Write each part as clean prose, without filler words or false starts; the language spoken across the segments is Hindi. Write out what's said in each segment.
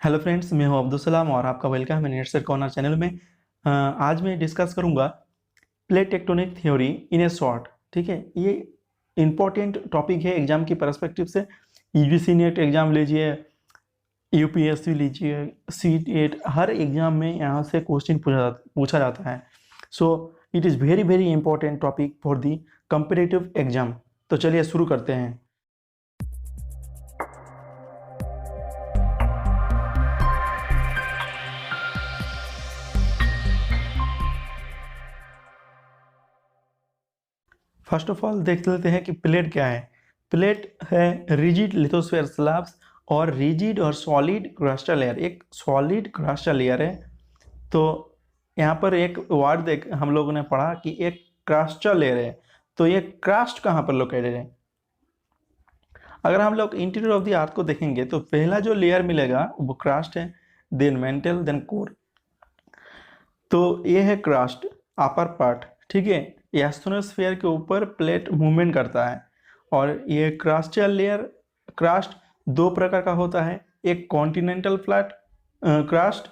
हेलो फ्रेंड्स, मैं हूं अब्दुल सलाम और आपका वेलकम है मेरे नेट सेट कॉर्नर चैनल में। आज मैं डिस्कस करूंगा प्लेट टेक्टोनिक थ्योरी इन ए शॉर्ट। ठीक है, ये इम्पोर्टेंट टॉपिक है एग्जाम की पर्सपेक्टिव से। यूजीसी नेट एग्जाम लीजिए, यूपीएससी लीजिए, सीटेट, हर एग्जाम में यहाँ से क्वेश्चन पूछा जाता है। So it is very very important topic for the competitive exam. तो चलिए शुरू करते हैं। फर्स्ट ऑफ ऑल देख लेते हैं कि प्लेट क्या है। प्लेट है रिजिड लिथोस्फीयर स्लैब्स और रिजिड और सॉलिड क्रस्टल लेयर। एक सॉलिड क्रस्टल लेयर है। तो यहाँ पर एक वर्ड देख हम लोगों ने पढ़ा कि एक क्रस्टल लेयर है। तो ये क्रस्ट कहाँ पर लोकेटेड है? अगर हम लोग इंटीरियर ऑफ द अर्थ को देखेंगे तो पहला जो लेयर मिलेगा वो क्रस्ट है, देन मेंटल, देन कोर। तो ये है क्रस्ट, अपर पार्ट। ठीक है, एस्ट्रोनोस्फीयर के ऊपर प्लेट मूवमेंट करता है। और ये क्रस्टल लेयर क्रस्ट दो प्रकार का होता है, एक कॉन्टिनेंटल फ्लैट क्रस्ट,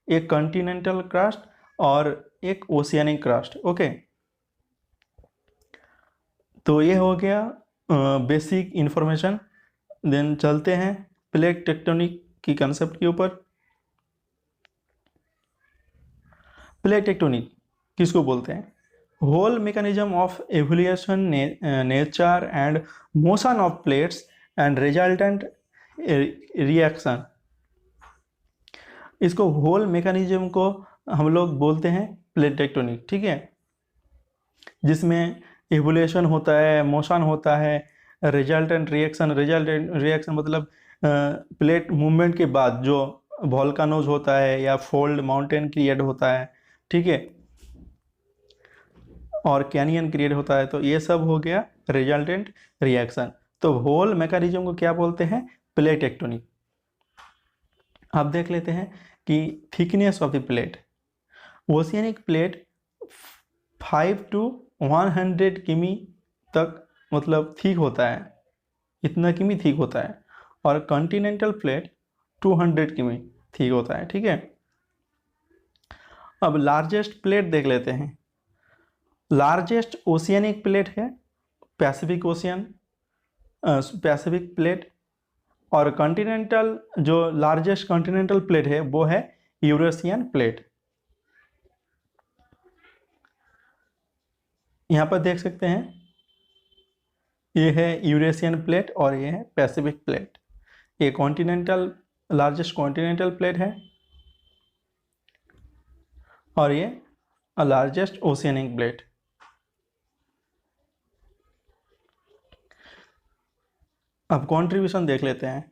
एक कॉन्टिनेंटल क्रस्ट और एक ओशियनिक क्रस्ट। ओके, तो ये हो गया बेसिक इंफॉर्मेशन। देन चलते हैं प्लेट टेक्टोनिक की कंसेप्ट के ऊपर। प्लेट टेक्टोनिक किसको बोलते हैं? Whole mechanism of evolution, nature and motion of plates and resultant reaction। इसको होल मैकेनिज्म को हम लोग बोलते हैं प्लेट टेक्टोनिक। ठीक है, जिसमें एवोल्यूशन होता है, मोशन होता है, रिजल्टेंट रिएक्शन मतलब प्लेट मूवमेंट के बाद जो वोल्केनोज होता है या फोल्ड माउंटेन क्रिएट होता है। ठीक है, और कैनियन क्रिएट होता है। तो ये सब हो गया रिजल्टेंट रिएक्शन। तो होल मैकेनिज्म को क्या बोलते हैं? Plate tectonic. अब देख लेते हैं कि thickness of the plate. Oceanic plate 5 to 100 किमी तक मतलब थिक होता है, इतना किमी थिक होता है। और कॉन्टिनेंटल प्लेट 200 किमी थिक होता है। ठीक है, अब लार्जेस्ट प्लेट देख लेते हैं। लार्जेस्ट ओशियनिक प्लेट है पैसिफिक ओशियन, पैसिफिक प्लेट। और कॉन्टिनेंटल जो लार्जेस्ट कॉन्टिनेंटल प्लेट है वो है यूरेशियन प्लेट। यहाँ पर देख सकते हैं, ये है यूरेशियन प्लेट और ये है पैसिफिक प्लेट। ये कॉन्टिनेंटल लार्जेस्ट कॉन्टिनेंटल प्लेट है और ये लार्जेस्ट ओशियनिक प्लेट। अब कंट्रीब्यूशन देख लेते हैं।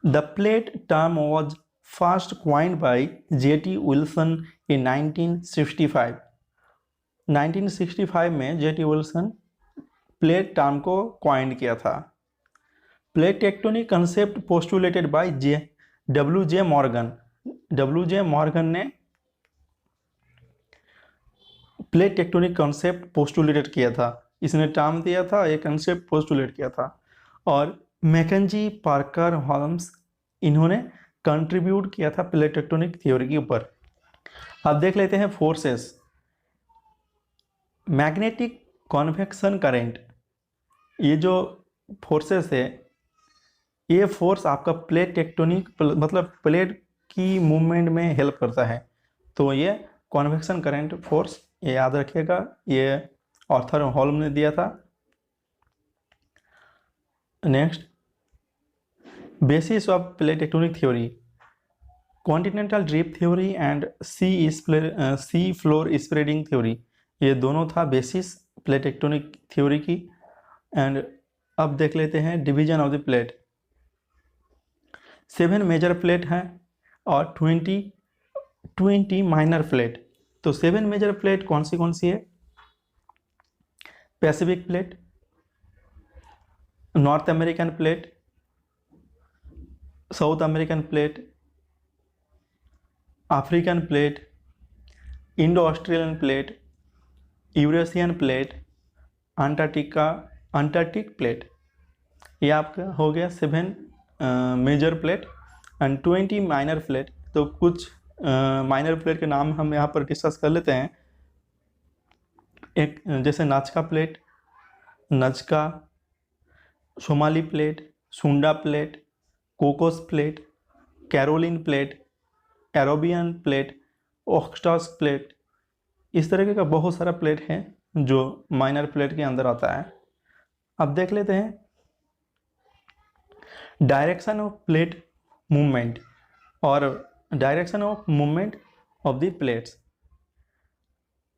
The plate term was first coined by J.T. Wilson in 1965। 1965 में J.T. विल्सन प्लेट टर्म को क्वाइंड किया था। Plate tectonic concept postulated by W.J. Morgan. W.J. Morgan ने प्लेट टेक्टोनिक कंसेप्ट पोस्टुलेटेड किया था। इसने टर्म दिया था, ये कंसेप्ट पोस्टुलेट किया था। और मैकेंजी, पार्कर, होल्म्स, इन्होंने कंट्रीब्यूट किया था प्लेट टेक्टोनिक थ्योरी के ऊपर। अब देख लेते हैं फोर्सेस। मैग्नेटिक कॉन्वेक्शन करंट, ये जो फोर्सेस है, ये फोर्स आपका प्लेट टेक्टोनिक मतलब प्लेट की मूवमेंट में हेल्प करता है। तो ये कॉन्वेक्शन करंट फोर्स, ये याद रखिएगा, ये ऑर्थर होल्म ने दिया था। Next, basis of plate tectonic theory, continental drift theory and sea floor spreading theory. ये दोनों था बेसिस प्लेट टेक्टोनिक थ्योरी की। एंड अब देख लेते हैं division of the plate. 7 major plate हैं और 20 माइनर प्लेट। तो 7 मेजर प्लेट कौन सी है? Pacific plate, North American plate, South American plate, African plate, Indo Australian plate, Eurasian plate, Antarctic plate. ये आपका हो गया 7 major plate and 20 minor plate. तो कुछ माइनर प्लेट के नाम हम यहाँ पर डिस्कस कर लेते हैं। एक जैसे Nazca plate, Nazca, Somali plate, Sunda plate, Cocos plate, Caroline plate, Arabian plate, ऑक्सटॉस प्लेट, इस तरीके का बहुत सारा प्लेट है जो माइनर प्लेट के अंदर आता है। अब देख लेते हैं डायरेक्शन ऑफ प्लेट मूवमेंट और direction of movement of the plates.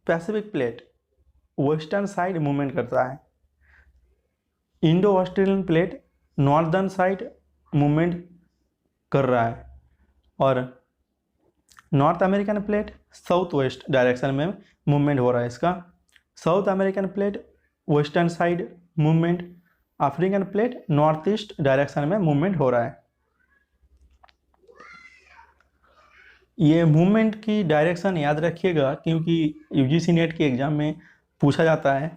Pacific plate western side movement करता है, Indo Australian plate northern side movement कर रहा है, और north American plate south west direction में मूवमेंट हो रहा है इसका। South American plate western side movement, African plate north east direction में मूवमेंट हो रहा है। ये मूवमेंट की डायरेक्शन याद रखिएगा क्योंकि यूजीसी नेट के एग्जाम में पूछा जाता है।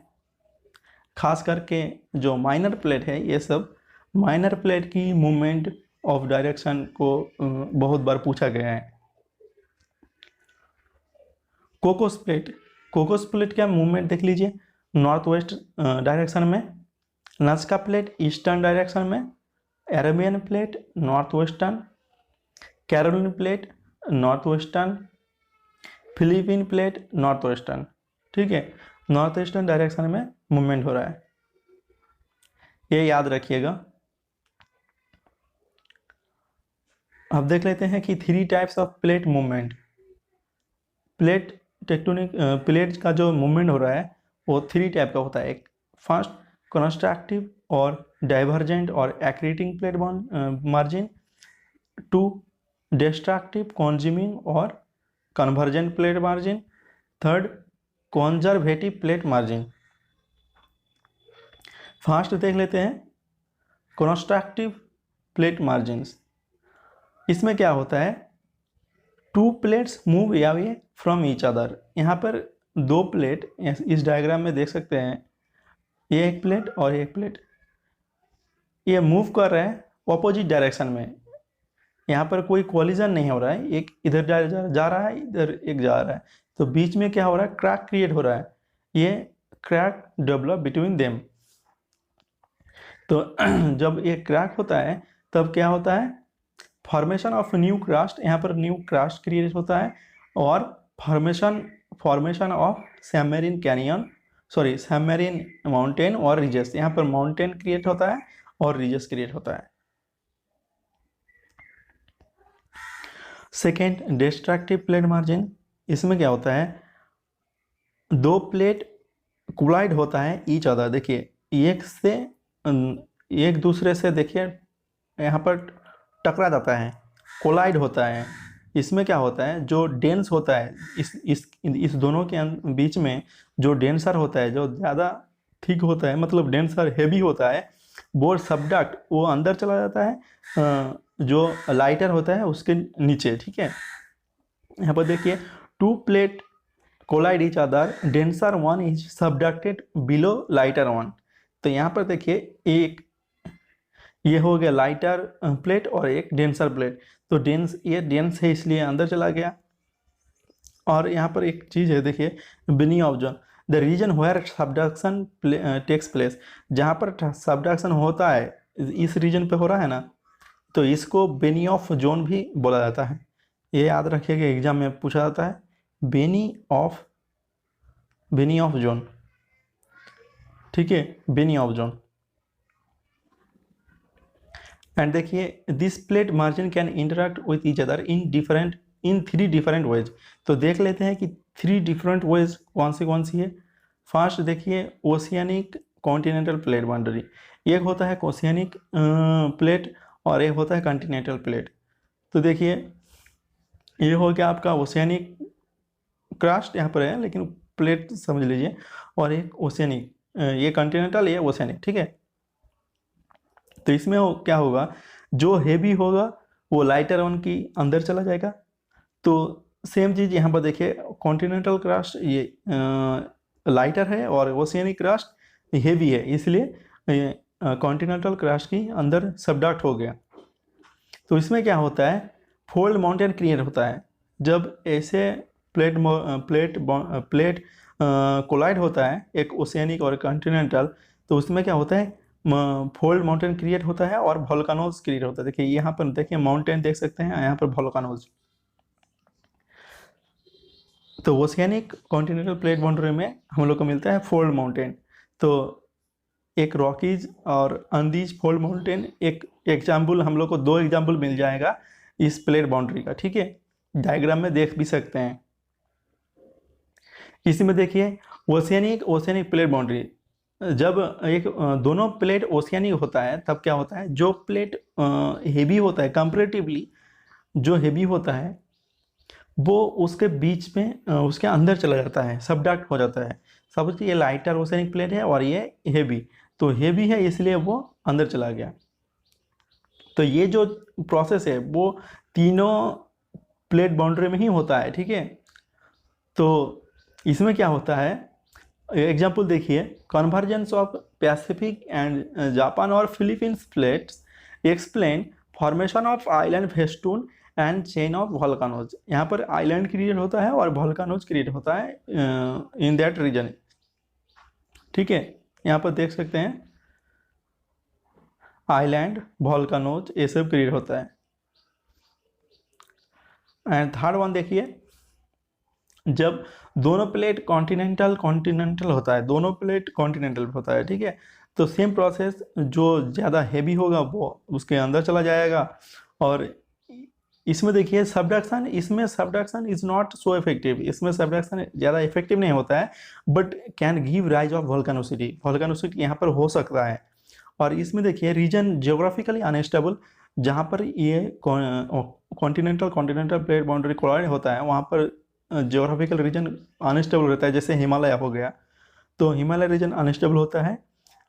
खास करके जो माइनर प्लेट है, ये सब माइनर प्लेट की मूवमेंट ऑफ डायरेक्शन को बहुत बार पूछा गया है। कोकोस प्लेट, कोकोस प्लेट का मूवमेंट देख लीजिए नॉर्थ वेस्ट डायरेक्शन में, नजका प्लेट ईस्टर्न डायरेक्शन में, Arabian plate north western, Caroline plate north western, Philippine plate north western. ठीक है, नॉर्थ ईस्टर्न डायरेक्शन में मूवमेंट हो रहा है, ये याद रखिएगा। अब देख लेते हैं कि 3 types of plate movement. Plate tectonic plate का जो मूवमेंट हो रहा है वो 3 टाइप का होता है। एक फर्स्ट कंस्ट्रक्टिव और डाइवर्जेंट और एक्रीटिंग प्लेट मार्जिन, 2 डिस्ट्रक्टिव कंज्यूमिंग और convergent plate margin, 3rd conservative plate margin. First देख लेते हैं कंस्ट्रक्टिव प्लेट मार्जिन्स। इसमें क्या होता है, 2 plates move away from each other. यहाँ पर 2 प्लेट इस डायग्राम में देख सकते हैं, ये एक प्लेट और एक प्लेट, ये मूव कर रहे हैं ऑपोजिट डायरेक्शन में। यहाँ पर कोई कोलिजन नहीं हो रहा है, एक इधर जा रहा है, इधर एक जा रहा है, तो बीच में क्या हो रहा है, क्रैक क्रिएट हो रहा है, ये क्रैक डेवलप बिटवीन देम। तो जब ये क्रैक होता है तब क्या होता है, फॉर्मेशन ऑफ न्यू क्रस्ट, यहाँ पर न्यू क्रस्ट क्रिएट होता है, और formation of submarine canyon, sorry submarine mountain और रिजेस। यहाँ पर माउंटेन क्रिएट होता है और रिजेस क्रिएट होता है। सेकेंड डिस्ट्रक्टिव प्लेट मार्जिन, इसमें क्या होता है, 2 प्लेट कोलाइड होता है ईच अदर। देखिए एक दूसरे से देखिए यहाँ पर टकरा जाता है, कोलाइड होता है। इसमें क्या होता है, जो डेंस होता है इस दोनों के बीच में जो डेंसर होता है, जो ज़्यादा थिक होता है, मतलब डेंसर हेवी होता है, वो सबडक्ट वो अंदर चला जाता है, जो लाइटर होता है उसके नीचे। ठीक है, यहाँ पर देखिए 2 plate collide each other, denser 1 is subducted below lighter 1। तो यहाँ पर देखिए एक ये हो गया लाइटर प्लेट और एक डेंसर प्लेट, तो ये डेंस है इसलिए अंदर चला गया। और यहाँ पर एक चीज़ है, देखिए Benioff zone, the region where subduction takes place, जहाँ पर सबडक्शन होता है इस रीजन पे हो रहा है ना, तो इसको बेनी ऑफ जोन भी बोला जाता है। ये याद रखिएगा, एग्जाम में पूछा जाता है बेनी ऑफ जोन। ठीक है, बेनी ऑफ जोन। एंड देखिए this plate margin can interact with each other in 3 different ways. तो देख लेते हैं कि 3 डिफरेंट वेज कौन सी है। फर्स्ट देखिए ओशियानिक कॉन्टिनेंटल प्लेट बाउंड्री, एक होता है ओशियानिक प्लेट और एक होता है कॉन्टिनेंटल प्लेट। तो देखिए ये हो गया आपका ओशियानिक क्रस्ट, यहाँ पर है लेकिन प्लेट समझ लीजिए, और एक ओशियानिक, ये कॉन्टिनेंटल ये ओशियानिक। ठीक है, तो इसमें क्या होगा, जो हेवी होगा वो लाइटर वन की अंदर चला जाएगा। तो सेम चीज़ यहाँ पर देखिए, कॉन्टिनेंटल क्रस्ट ये लाइटर है और ओशियानिक क्रस्ट हेवी है, इसलिए कॉन्टिनेंटल क्रस्ट की अंदर सबडक्ट हो गया। तो इसमें क्या होता है, फोल्ड माउंटेन क्रिएट होता है जब ऐसे प्लेट कोलाइड होता है, एक ओशियनिक और कॉन्टिनेंटल, तो उसमें क्या होता है, फोल्ड माउंटेन क्रिएट होता है और वोल्केनोज क्रिएट होता है। देखिए यहाँ पर देखिए माउंटेन देख सकते हैं, यहाँ पर वोल्केनोज। तो ओशियनिक कॉन्टिनेंटल प्लेट बाउंड्री में हम लोग को मिलता है फोल्ड माउंटेन। तो एक रॉकीज और अंदीज फोल्ड माउंटेन, एक एग्जाम्पल हम लोग को, 2 एग्जाम्पल मिल जाएगा इस प्लेट बाउंड्री का, ठीक है। डायग्राम में देख भी सकते हैं। इसी में देखिए ओशियनिक प्लेट बाउंड्री, जब एक दोनों प्लेट ओशियनिक होता है तब क्या होता है, जो प्लेट हेवी होता है कंपैरेटिवली, जो हेवी होता है वो उसके बीच में उसके अंदर चला जाता है, सबडक्ट हो जाता है। सपोज ये लाइटर ओशियनिक प्लेट है और ये हेवी, तो हेवी है इसलिए वो अंदर चला गया। तो ये जो प्रोसेस है वो तीनों प्लेट बाउंड्री में ही होता है, ठीक है। तो इसमें क्या होता है, एग्जाम्पल देखिए, convergence of Pacific and Japan और Philippines plates explain formation of island festoon and chain of volcanoes. यहाँ पर आइलैंड क्रिएट होता है और वोल्केनोज क्रिएट होता है इन दैट रीजन, ठीक है। यहाँ पर देख सकते हैं आइलैंड, वोल्केनोज, ये सब क्रिएट होता है। एंड थर्ड वन देखिए, जब दोनों प्लेट कॉन्टिनेंटल होता है, दोनों प्लेट कॉन्टिनेंटल होता है, ठीक है। तो सेम प्रोसेस, जो ज़्यादा हैवी होगा वो उसके अंदर चला जाएगा। और इसमें देखिए सबडक्शन, इसमें subduction is not so effective, इसमें सबडक्शन ज़्यादा इफेक्टिव नहीं होता है, but can give rise of volcanicity यहाँ पर हो सकता है। और इसमें देखिए रीजन जियोग्राफिकली अनस्टेबल, जहाँ पर ये कॉन्टिनेंटल प्लेट बाउंड्री कोलाइड होता है वहाँ पर जियोग्राफिकल रीजन अनस्टेबल रहता है, जैसे हिमालय हो गया, तो हिमालय रीजन अनस्टेबल होता है।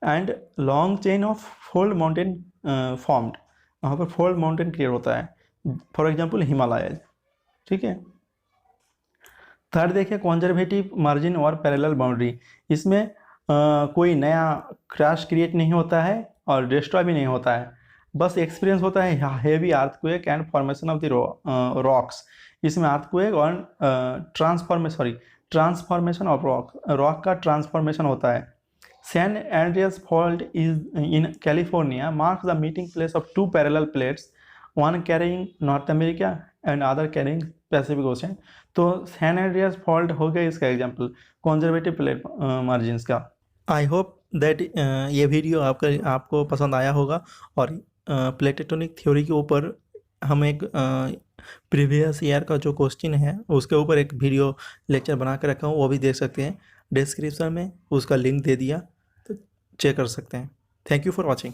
And long chain of fold mountain formed, वहाँ पर फोल्ड माउंटेन क्रिएट होता है, फॉर एग्जांपल हिमालय, ठीक है। थर्ड देखिए कंजर्वेटिव मार्जिन और पैरेलल बाउंड्री, इसमें कोई नया क्रैश क्रिएट नहीं होता है और डिस्ट्रॉय भी नहीं होता है, बस एक्सपीरियंस होता है heavy earthquake and formation of the rocks. इसमें अर्थक्वेक और ट्रांसफॉर्मेशन ऑफ रॉक का ट्रांसफॉर्मेशन होता है। San Andreas fault is in California marks the meeting place of 2 parallel plates, one carrying North America and other carrying Pacific Ocean. तो सैन एंड्रियास फॉल्ट हो गया इसका एग्जाम्पल कंजर्वेटिव प्लेट मार्जिन्स का। आई होप दैट ये वीडियो आपको पसंद आया होगा। और प्लेट टेक्टोनिक थ्योरी के ऊपर हम एक प्रीवियस ईयर का जो क्वेश्चन है उसके ऊपर एक वीडियो लेक्चर बना कर रखा हूँ, वो भी देख सकते हैं। डिस्क्रिप्शन में उसका लिंक दे दिया, तो चेक कर सकते हैं। Thank you for watching.